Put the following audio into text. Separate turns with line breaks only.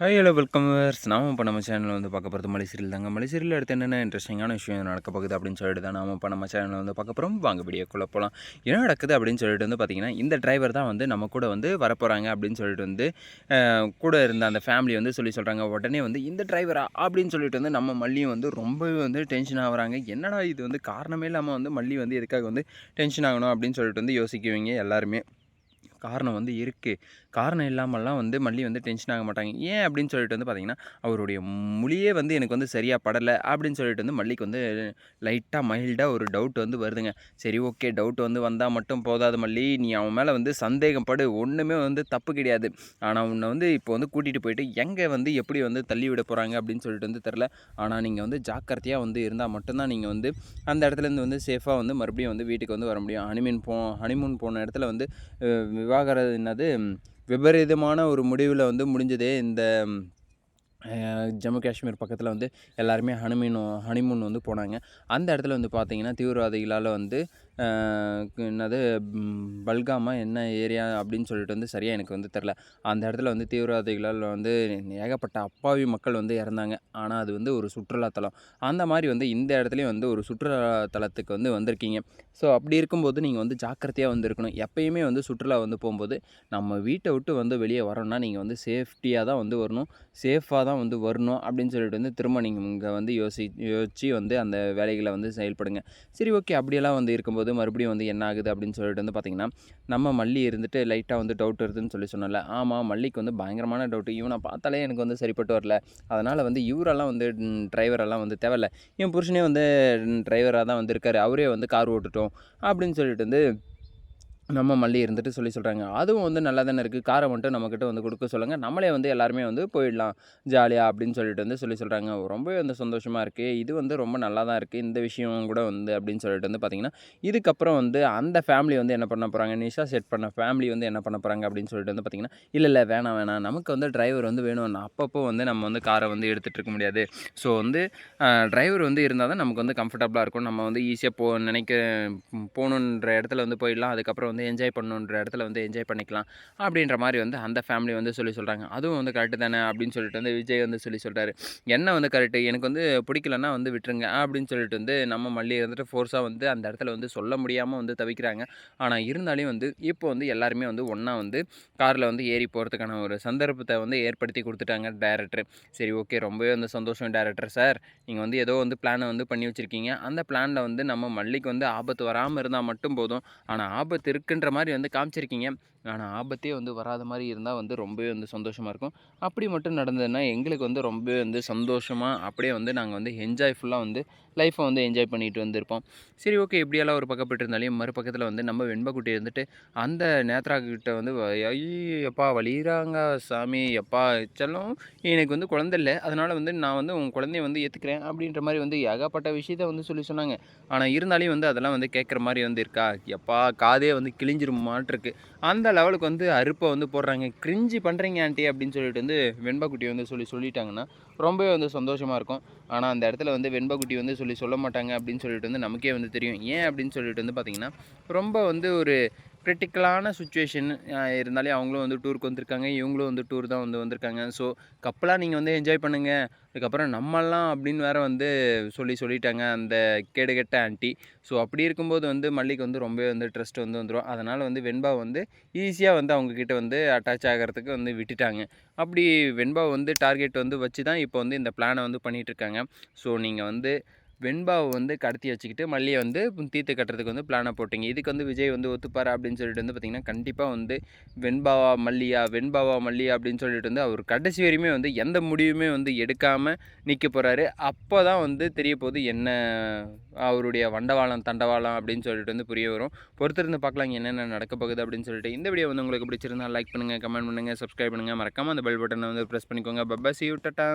Hi hello welcome viewers. நாம இப்போ நம்ம சேனலில் வந்து பார்க்க போகிறது மலை சீரியல் தாங்க. மலை சீரியல் அடுத்து என்னென்ன இன்ட்ரெஸ்டிங்கான விஷயம் நடக்க போகுது அப்படின்னு சொல்லிட்டு தான் நாம இப்போ நம்ம சேனலில் வந்து பார்க்க போகிறோம். வாங்க வீடியோக்குள்ளே போகலாம். என்ன நடக்குது அப்படின்னு சொல்லிட்டு வந்து பார்த்திங்கன்னா, இந்த டிரைவர் தான் வந்து நம்ம கூட வந்து வரப்போகிறாங்க அப்படின்னு சொல்லிட்டு வந்து கூட இருந்த அந்த ஃபேமிலி வந்து சொல்கிறாங்க. உடனே வந்து இந்த டிரைவரா அப்படின்னு சொல்லிட்டு வந்து நம்ம மல்லியும் வந்து ரொம்பவே வந்து டென்ஷன் ஆகுறாங்க. என்னடா இது வந்து காரணமே இல்லாமல் வந்து மல்லி வந்து எதுக்காக வந்து டென்ஷன் ஆகணும் அப்படின்னு சொல்லிட்டு வந்து யோசிக்குவீங்க எல்லாருமே. காரணம் வந்து இருக்குது. காரணம் இல்லாமல்லாம் வந்து மல்லி வந்து டென்ஷன் ஆக மாட்டாங்க. ஏன் அப்படின்னு சொல்லிட்டு வந்து பார்த்தீங்கன்னா, அவருடைய மொழியே வந்து எனக்கு வந்து சரியா படல அப்படின்னு சொல்லிட்டு வந்து மல்லிக்கு வந்து லைட்டா மைல்டா ஒரு டவுட் வந்து வருதுங்க. சரி ஓகே, டவுட் வந்து வந்தா மட்டும் போதாது மல்லி, நீ அவன் மேல வந்து சந்தேகம் படு. ஒண்ணுமே வந்து தப்பு கிடையாது. ஆனா உன்ன வந்து இப்போ வந்து கூட்டிட்டு போயிட்டு எங்க வந்து எப்படி வந்து தள்ளி விட போறாங்க அப்படின்னு சொல்லிட்டு வந்து தெரியல. ஆனா நீங்க வந்து ஜாக்கிரதையா வந்து இருந்தா மட்டும் தான் நீங்க வந்து அந்த இடத்துலேருந்து வந்து சேஃபா வந்து மறுபடியும் வந்து வீட்டுக்கு வந்து வர முடியும். ஹனிமூன் போன இடத்துல வந்து என்னது விபரீதமான ஒரு முடிவில் வந்து முடிஞ்சதே இந்த ஜம்மு காஷ்மீர் பக்கத்தில் வந்து எல்லாருமே ஹனிமூன் வந்து போனாங்க. அந்த இடத்துல வந்து பார்த்தீங்கன்னா, தீவிரவாதிகளால் வந்து என்னது பல்காமா என்ன ஏரியா அப்படின்னு சொல்லிட்டு வந்து சரியாக எனக்கு வந்து தெரில. அந்த இடத்துல வந்து தீவிரவாதிகளால் வந்து ஏகப்பட்ட அப்பாவி மக்கள் வந்து இறந்தாங்க. ஆனால் அது வந்து ஒரு சுற்றுலாத்தலம். அந்த மாதிரி வந்து இந்த இடத்துலையும் வந்து ஒரு சுற்றுலாத்தலத்துக்கு வந்து வந்திருக்கீங்க. ஸோ அப்படி இருக்கும்போது நீங்கள் வந்து ஜாக்கிரதையாக வந்து இருக்கணும். எப்பயுமே வந்து சுற்றுலா வந்து போகும்போது நம்ம வீட்டை விட்டு வந்து வெளியே வரோம்னா நீங்கள் வந்து சேஃப்டியாக தான் வந்து வரணும். சேஃபாக தான் வந்து வரணும் அப்படின்னு சொல்லிட்டு வந்து திரும்ப நீங்கள் இங்கே வந்து யோசித்து வந்து அந்த வேலைகளை வந்து செயல்படுங்க. சரி ஓகே, அப்படியெல்லாம் வந்து இருக்கும்போது மறுபடியும் வந்து என்ன ஆகுது அப்படின்னு சொல்லிட்டு வந்து பார்த்திங்கன்னா, நம்ம மல்லி இருந்துட்டு லைட்டாக வந்து டவுட் வருதுன்னு சொன்னல. ஆமாம், மல்லிக்கு வந்து பயங்கரமான டவுட்டு. இவனை பார்த்தாலே எனக்கு வந்து சரிப்பட்டு வரல. அதனால் வந்து இவரெல்லாம் வந்து டிரைவரெல்லாம் வந்து தேவையில்ல. என் புருஷனே வந்து டிரைவராக தான் வந்து இருக்கார். அவரே வந்து கார் ஓட்டுட்டோம் அப்படின்னு சொல்லிட்டு வந்து நம்ம மல்லி இருந்துட்டு சொல்கிறாங்க. அதுவும் வந்து நல்லா தானே இருக்குது. காரை மட்டும் நம்மக்கிட்ட வந்து கொடுக்க சொல்லுங்கள். நம்மளே வந்து எல்லாருமே வந்து போயிடலாம் ஜாலியாக அப்படின்னு சொல்லிட்டு வந்து சொல்கிறாங்க. ரொம்பவே வந்து சந்தோஷமாக இருக்குது. இது வந்து ரொம்ப நல்லா தான் இருக்குது. இந்த விஷயம் கூட வந்து அப்படின்னு சொல்லிட்டு வந்து பார்த்திங்கன்னா, இதுக்கப்புறம் வந்து அந்த ஃபேமிலி வந்து என்ன பண்ண போகிறாங்க, நிஷா செட் பண்ண ஃபேமிலி வந்து என்ன பண்ண போகிறாங்க அப்படின்னு சொல்லிட்டு வந்து பார்த்திங்கன்னா, இல்லை வேணாம். நமக்கு வந்து டிரைவர் வந்து வேணும். அப்பப்போ வந்து நம்ம வந்து காரை வந்து எடுத்துகிட்டு இருக்க முடியாது. ஸோ வந்து டிரைவர் வந்து இருந்தால் தான் நமக்கு வந்து கம்ஃபர்டபுளாக இருக்கும். நம்ம வந்து ஈஸியாக போகணுன்ற இடத்துல வந்து போயிடலாம். அதுக்கப்புறம் வந்து என்ஜாய் பண்ணணுன்ற இடத்துல வந்து என்ஜாய் பண்ணிக்கலாம் அப்படின்ற மாதிரி வந்து அந்த ஃபேமிலி வந்து சொல்கிறாங்க. அதுவும் வந்து கரெக்டு தானே அப்படின்னு சொல்லிட்டு வந்து விஜய் வந்து சொல்கிறாரு. என்ன வந்து கரெக்டு, எனக்கு வந்து பிடிக்கலன்னா வந்து விட்டுருங்க அப்படின்னு சொல்லிட்டு வந்து நம்ம மல்லி வந்துட்டு ஃபோர்ஸாக வந்து அந்த இடத்துல வந்து சொல்ல முடியாமல் வந்து தவிக்கிறாங்க. ஆனால் இருந்தாலும் வந்து இப்போ வந்து எல்லாருமே வந்து ஒன்றா வந்து காரில் வந்து ஏறி போகிறதுக்கான ஒரு சந்தர்ப்பத்தை வந்து ஏற்படுத்தி கொடுத்துட்டாங்க டைரக்டர். சரி ஓகே, ரொம்பவே வந்து சந்தோஷம் டைரக்டர் சார். நீங்கள் வந்து ஏதோ வந்து பிளானை வந்து பண்ணி வச்சுருக்கீங்க. அந்த பிளானில் வந்து நம்ம மல்லிக்கு வந்து ஆபத்து வராமல் இருந்தால் மட்டும் போதும். ஆனால் ஆபத்து இருக்குன்ற மாதிரி வந்து காமிச்சிருக்கீங்க. ஆனால் ஆபத்தே வந்து வராத மாதிரி இருந்தால் வந்து ரொம்பவே வந்து சந்தோஷமாக இருக்கும். அப்படி மட்டும் நடந்ததுன்னா எங்களுக்கு வந்து ரொம்பவே வந்து சந்தோஷமாக அப்படியே வந்து நாங்கள் வந்து என்ஜாய்ஃபுல்லாக வந்து லைஃப்பை வந்து என்ஜாய் பண்ணிட்டு வந்திருப்போம். சரி ஓகே, இப்படியெல்லாம் ஒரு பக்கப்பட்டு இருந்தாலையும் மறுபக்கத்தில் வந்து நம்ம வெண்பக்குட்டி இருந்துட்டு அந்த நேத்ரா கிட்ட வந்து எப்பா வலிகிறாங்க சாமி, எப்பா செல்லம், எனக்கு வந்து குழந்தை இல்லை, அதனால் வந்து நான் வந்து உன் குழந்தைய வந்து ஏற்றுக்கிறேன் அப்படின்ற மாதிரி வந்து ஏகப்பட்ட விஷயத்த வந்து சொன்னாங்க. ஆனால் இருந்தாலையும் வந்து அதெல்லாம் வந்து கேட்குற மாதிரி வந்து இருக்கா, எப்பா காதே வந்து கிழிஞ்சிருமாட்டிருக்கு. அந்த லெவலுக்கு வந்து அறுப்பை வந்து போடுறாங்க. கிரிஞ்சி பண்ணுறீங்க ஆண்டி அப்படின்னு சொல்லிட்டு வந்து வெண்பாக்குட்டி வந்து சொல்லிட்டாங்கன்னா ரொம்பவே வந்து சந்தோஷமாக இருக்கும். ஆனால் அந்த இடத்துல வந்து வெண்பாக்குட்டி வந்து சொல்ல மாட்டாங்க அப்படின்னு சொல்லிட்டு வந்து நமக்கே வந்து தெரியும். ஏன் அப்படின்னு சொல்லிட்டு வந்து பார்த்திங்கன்னா, ரொம்ப வந்து ஒரு கிரிட்டிக்கலான சுச்சுவேஷன் இருந்தாலே அவங்களும் வந்து டூருக்கு வந்திருக்காங்க. இவங்களும் வந்து டூர் தான் வந்து வந்திருக்காங்க. ஸோ கப்பலாக நீங்கள் வந்து என்ஜாய் பண்ணுங்கள். அதுக்கப்புறம் நம்மலாம் அப்படின்னு வேறு வந்து சொல்லிட்டாங்க அந்த கேடுகெட்ட ஆண்டி. ஸோ அப்படி இருக்கும்போது வந்து மல்லிக்கு வந்து ரொம்பவே வந்து ட்ரஸ்ட் வந்து வந்துடும். அதனால் வந்து வெண்பா வந்து ஈஸியாக வந்து அவங்கக்கிட்ட வந்து அட்டாச் ஆகிறதுக்கு வந்து விட்டுட்டாங்க. அப்படி வெண்பாவை வந்து டார்கெட் வந்து வச்சு தான் இப்போ வந்து இந்த பிளானை வந்து பண்ணிகிட்ருக்காங்க. ஸோ நீங்கள் வந்து வெண்பாவை வந்து கடத்தி வச்சுக்கிட்டு மல்லியை வந்து தீர்த்து கட்டுறதுக்கு வந்து பிளானை போட்டிங்க. இதுக்கு வந்து விஜய் வந்து ஒத்துப்பார் அப்படின்னு சொல்லிட்டு வந்து பார்த்திங்கன்னா, கண்டிப்பாக வந்து வெண்பாவா மல்லியா அப்படின்னு சொல்லிட்டு வந்து அவர் கடைசி வரையுமே வந்து எந்த முடிவுமே வந்து எடுக்காமல் நிற்க போகிறாரு. அப்போ தான் வந்து தெரிய போகுது என்ன அவருடைய வண்டவாளம் தண்டவாளம் அப்படின்னு சொல்லிட்டு வந்து புரிய வரும். பொறுத்திருந்து பார்க்கலாம் என்னென்ன நடக்க போகுது அப்படின்னு சொல்லிட்டு. இந்த வீடியோ வந்து உங்களுக்கு பிடிச்சிருந்தா லைக் பண்ணுங்கள், கமெண்ட் பண்ணுங்கள், சப்ஸ்கிரைப் பண்ணுங்கள். மறக்காமல் அந்த பெல் பட்டனை வந்து ப்ரெஸ் பண்ணிக்கோங்க. Papa, see you, Tata.